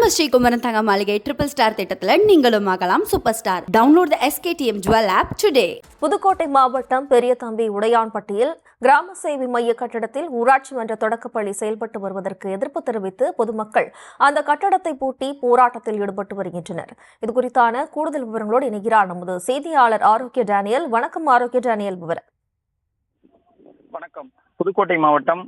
நம்ம ஸ்ரீகுமரன் தங்க மாளிகை ட்ரிபிள் ஸ்டார் திட்டத்தில் நீங்களும் ஆகலாம் super star. Download the SKTM Jewel app today. Pudukkottai மாவட்டம் பெரியதம்பி உடையான்பட்டியில் கிராம சேவை மைய கட்டடத்தில் ஊராட்சி மன்ற தொடக்கப்பள்ளி செயல்பட்டு வருவதற்கு எதிர்ப்பு தெரிவித்து பொதுமக்கள் அந்த கட்டடத்தை பூட்டி போராட்டத்தில் ஈடுபட்டு வருகின்றனர். இதுகுறித்தான கூடுதல் விவரங்களோடு இணைகிறார் நமது செய்தியாளர் ஆரோக்கிய டேனியல். வணக்கம் ஆரோக்கிய டேனியல். விவரம். வணக்கம். புதுக்கோட்டை மாவட்டம்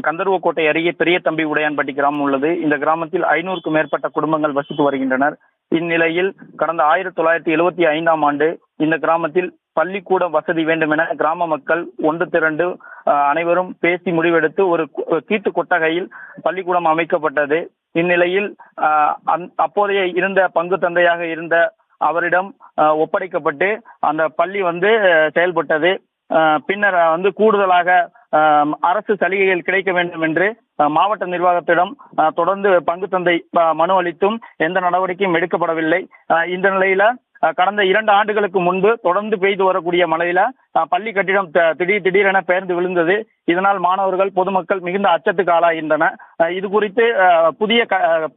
கந்தர்வக்கோட்டை அருகே பெரியதம்பி உடையான்பட்டி கிராமம் உள்ளது. இந்த கிராமத்தில் 500க்கும் மேற்பட்ட குடும்பங்கள் வசித்து வருகின்றனர். இந்நிலையில் கடந்த 1975ஆம் ஆண்டு இந்த கிராமத்தில் பள்ளிக்கூட வசதி வேண்டும் என கிராம மக்கள் ஒன்று திரண்டு அனைவரும் பேசி முடிவெடுத்து ஒரு கீட்டு கொட்டகையில் பள்ளிக்கூடம் அமைக்கப்பட்டது. இந்நிலையில் அப்போதைய இருந்த பங்கு தந்தையாக இருந்த அவரிடம் ஒப்படைக்கப்பட்டு அந்த பள்ளி செயல்பட்டது. பின்னர் கூடுதலாக அரசு சலுகைகள் கிடைக்க வேண்டும் என்று மாவட்ட நிர்வாகத்திடம் தொடர்ந்து பங்கு தந்தை மனு அளித்தும் எந்த நடவடிக்கையும் எடுக்கப்படவில்லை. இந்த நிலையில கடந்த 2 ஆண்டுகளுக்கு முன்பு தொடர்ந்து பெய்து வரக்கூடிய மழையில பள்ளி கட்டிடம் திடீரென பெயர்ந்து விழுந்தது. இதனால் மாணவர்கள் பொதுமக்கள் மிகுந்த அச்சத்துக்கு ஆளாகின்றன. இது குறித்து புதிய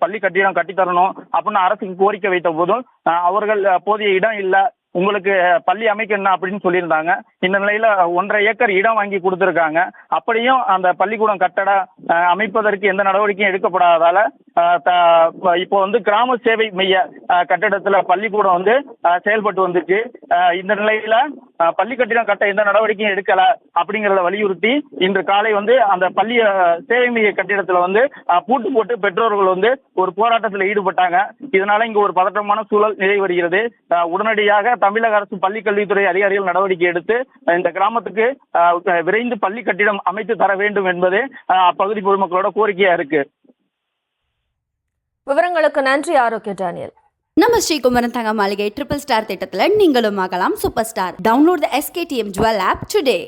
பள்ளி கட்டிடம் கட்டித்தரணும் அப்படின்னு அரசுக்கு கோரிக்கை வைத்த போதும் அவர்கள் போதிய இடம் இல்லை, உங்களுக்கு பள்ளி அமைக்கணும் அப்படின்னு சொல்லியிருந்தாங்க. இந்த நிலையில 1.5 ஏக்கர் இடம் வாங்கி கொடுத்துருக்காங்க. அப்படியும் அந்த பள்ளிக்கூடம் கட்டட அமைப்பதற்கு எந்த நடவடிக்கையும் எடுக்கப்படாததால இப்போ கிராம சேவை மைய கட்டடத்துல பள்ளிக்கூடம் செயல்பட்டு வந்துச்சு. இந்த நிலையில பள்ளி கட்டிடம் கட்ட எந்த நடவடிக்கையும் எடுக்கல அப்படிங்கிறத வலியுறுத்தி இன்று காலை அந்த பள்ளி சேவை மைய கட்டிடத்துல பூட்டு போட்டு பெற்றோர்கள் ஒரு போராட்டத்தில் ஈடுபட்டாங்க. இதனால இங்க ஒரு பதற்றமான சூழல் நிலவி வருகிறது. உடனடியாக தமிழக அரசு பள்ளி கல்வித்துறை அதிகாரிகள் நடவடிக்கை எடுத்து இந்த கிராமத்துக்கு விரைந்து பள்ளி கட்டிடம் அமைத்து தர வேண்டும் என்பது அப்பகுதி பொதுமக்களோட கோரிக்கையா இருக்கு. விவரங்களுக்கு நன்றி ஆரோக்கிய டேனியல். நம்ம ஸ்ரீகுமரன் தங்க மாளிகை ட்ரிபிள் ஸ்டார் திட்டத்தில் நீங்களும் ஆகலாம் super star. Download the SKTM Jewel app today.